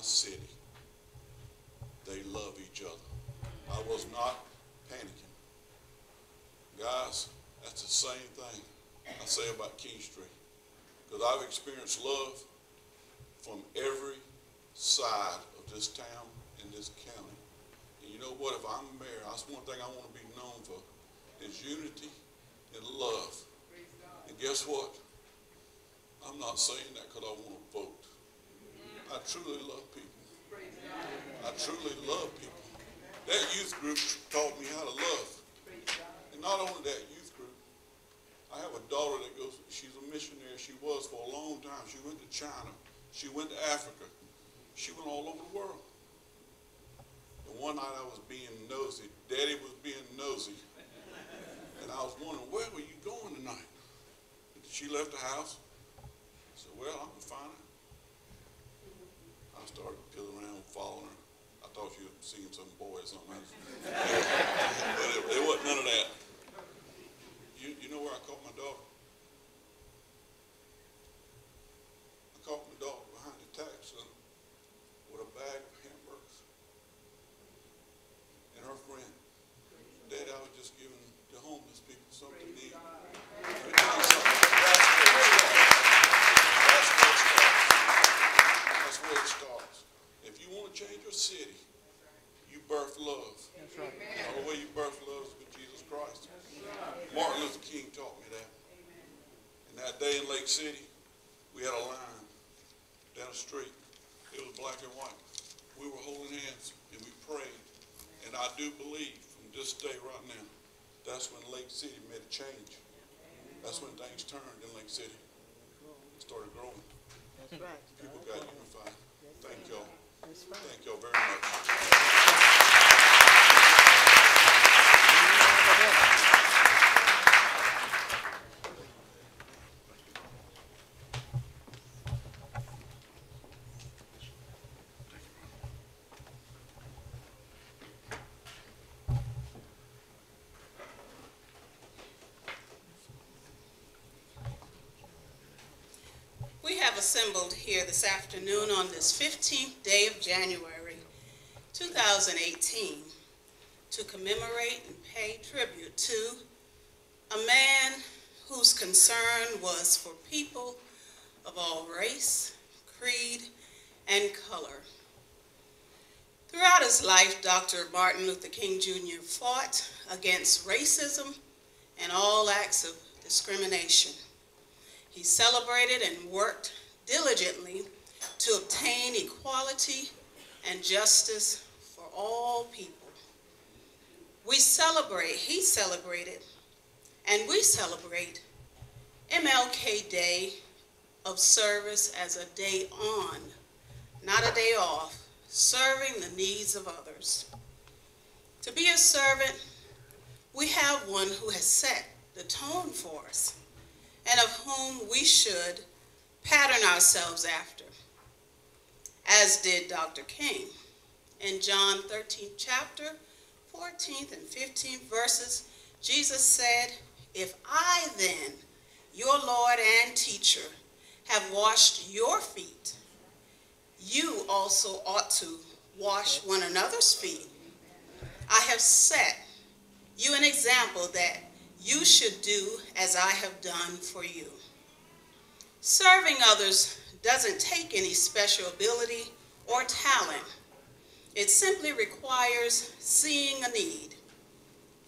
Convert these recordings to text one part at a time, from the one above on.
city, they love each other. I was not panicking. Guys, that's the same thing I say about Kingstree. Because I've experienced love from every side of this town and this county. And you know what? If I'm mayor, that's one thing I want to be known for, is unity and love. And guess what? I'm not saying that because I want to vote. I truly love people. I truly love people. That youth group taught me how to love. And not only that youth group, I have a daughter that goes, she's a missionary. She was for a long time. She went to China. She went to Africa. She went all over the world. And one night I was being nosy. Daddy was being nosy. And I was wondering, where were you going tonight? And she left the house. I said, well, I'm going to find her. I started peeling around, following her. I thought she was seeing some boy or something else. But it wasn't none of that. You know where I caught my dog? I caught my dog behind the tax with a bag of hamburgers. And her friend. Daddy, I was just giving the homeless people something to eat. Let me tell you something. That's where it starts. If you want to change your city, you birth love. That's right. The only way you birth love is with Jesus Christ. Martin Luther King taught me that. And that day in Lake City, we had a line down the street. It was black and white. We were holding hands and we prayed. And I do believe from this day right now, that's when Lake City made a change. That's when things turned in Lake City. It started growing. That's right. People got unified. Thank y'all. Thank y'all very much. We have assembled here this afternoon on this 15th day of January 2018 to commemorate and pay tribute to a man whose concern was for people of all race, creed, and color. Throughout his life, Dr. Martin Luther King Jr. fought against racism and all acts of discrimination. He celebrated and worked diligently to obtain equality and justice for all people. He celebrated, and we celebrate MLK Day of service as a day on, not a day off, serving the needs of others. To be a servant, we have one who has set the tone for us, and of whom we should pattern ourselves after, as did Dr. King. In John 13th chapter, 14th and 15th verses, Jesus said, "If I then, your Lord and teacher, have washed your feet, you also ought to wash one another's feet. I have set you an example that you should do as I have done for you." Serving others doesn't take any special ability or talent. It simply requires seeing a need.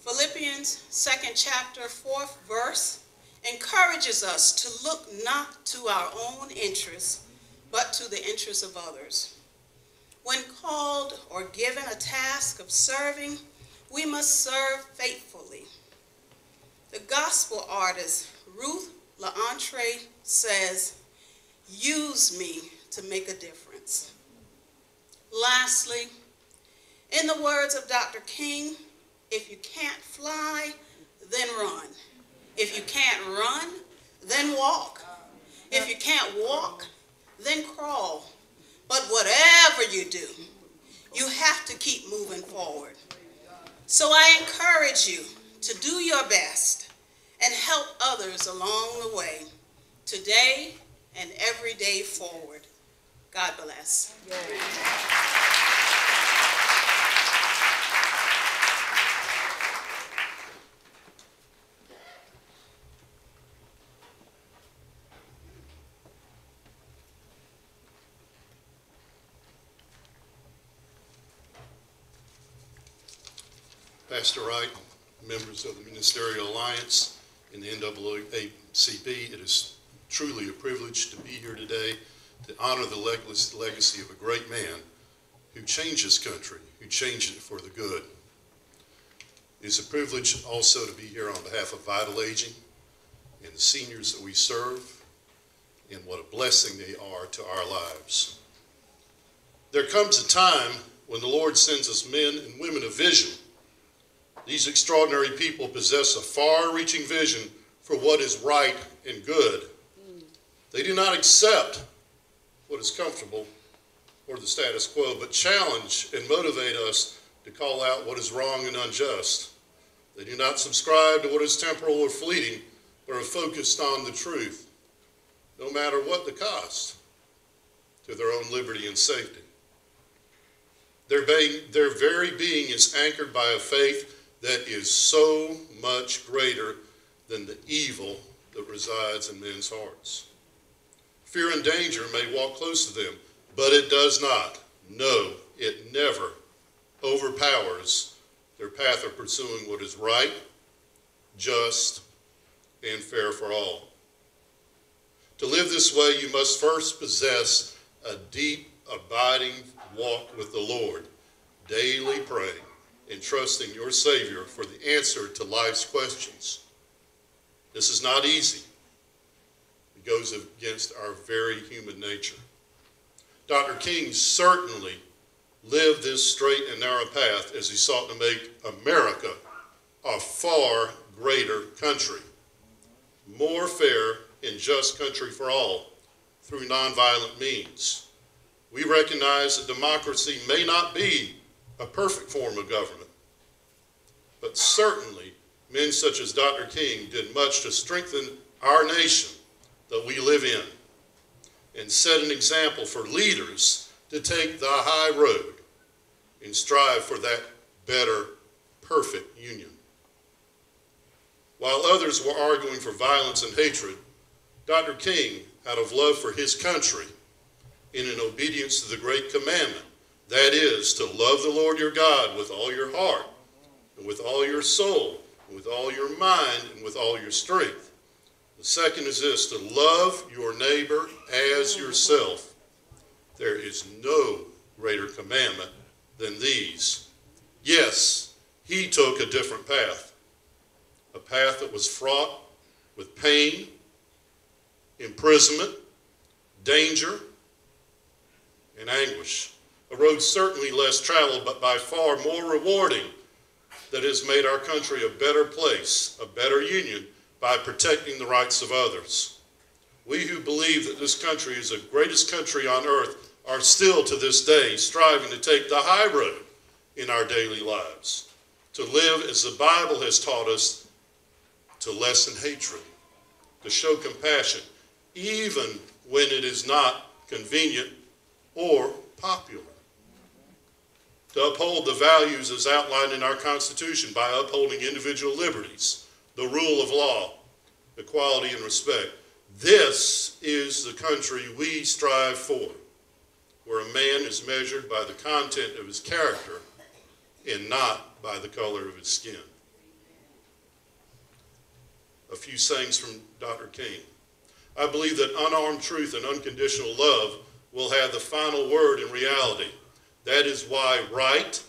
Philippians 2nd chapter, 4th verse encourages us to look not to our own interests, but to the interests of others. When called or given a task of serving, we must serve faithfully. The gospel artist Ruth LaEntrée says, "Use me to make a difference." Lastly, in the words of Dr. King, if you can't fly, then run. If you can't run, then walk. If you can't walk, then crawl. But whatever you do, you have to keep moving forward. So I encourage you to do your best and help others along the way, today and every day forward. God bless. Pastor Wright, members of the Ministerial Alliance and the NAACP, it is truly a privilege to be here today to honor the legacy of a great man who changed this country, who changed it for the good. It's a privilege also to be here on behalf of Vital Aging and the seniors that we serve, and what a blessing they are to our lives. There comes a time when the Lord sends us men and women of vision. These extraordinary people possess a far-reaching vision for what is right and good. They do not accept what is comfortable or the status quo, but challenge and motivate us to call out what is wrong and unjust. They do not subscribe to what is temporal or fleeting, but are focused on the truth, no matter what the cost, to their own liberty and safety. Their very being is anchored by a faith that is so much greater than the evil that resides in men's hearts. Fear and danger may walk close to them, but it does not. No, it never overpowers their path of pursuing what is right, just, and fair for all. To live this way, you must first possess a deep, abiding walk with the Lord, daily praying and trusting your Savior for the answer to life's questions. This is not easy. It goes against our very human nature. Dr. King certainly lived this straight and narrow path as he sought to make America a far greater country, more fair and just country for all through nonviolent means. We recognize that democracy may not be a perfect form of government, but certainly men such as Dr. King did much to strengthen our nation that we live in and set an example for leaders to take the high road and strive for that better, perfect union. While others were arguing for violence and hatred, Dr. King, out of love for his country and in obedience to the great commandment, that is, to love the Lord your God with all your heart, and with all your soul, and with all your mind, and with all your strength. The second is this, to love your neighbor as yourself. There is no greater commandment than these. Yes, he took a different path, a path that was fraught with pain, imprisonment, danger, and anguish. A road certainly less traveled, but by far more rewarding, that has made our country a better place, a better union, by protecting the rights of others. We who believe that this country is the greatest country on earth are still to this day striving to take the high road in our daily lives, to live as the Bible has taught us, to lessen hatred, to show compassion, even when it is not convenient or popular, to uphold the values as outlined in our Constitution by upholding individual liberties, the rule of law, equality and respect. This is the country we strive for, where a man is measured by the content of his character and not by the color of his skin. A few sayings from Dr. King. I believe that unarmed truth and unconditional love will have the final word in reality. That is why right,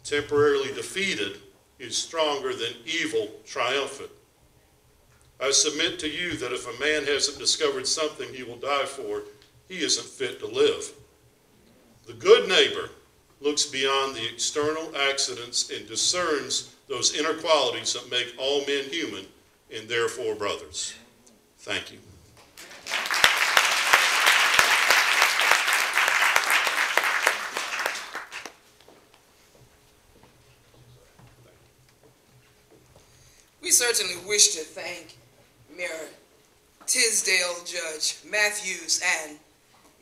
temporarily defeated, is stronger than evil triumphant. I submit to you that if a man hasn't discovered something he will die for, he isn't fit to live. The good neighbor looks beyond the external accidents and discerns those inner qualities that make all men human and therefore brothers. Thank you. We certainly wish to thank Mayor Tisdale, Judge Matthews, and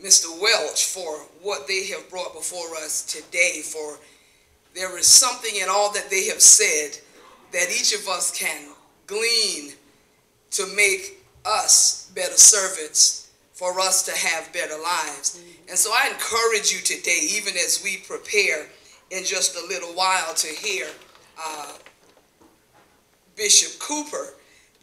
Mr. Welch for what they have brought before us today, for there is something in all that they have said that each of us can glean to make us better servants, for us to have better lives. And so I encourage you today, even as we prepare in just a little while to hear Bishop Cooper,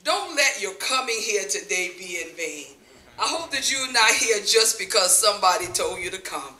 don't let your coming here today be in vain. I hope that you're not here just because somebody told you to come.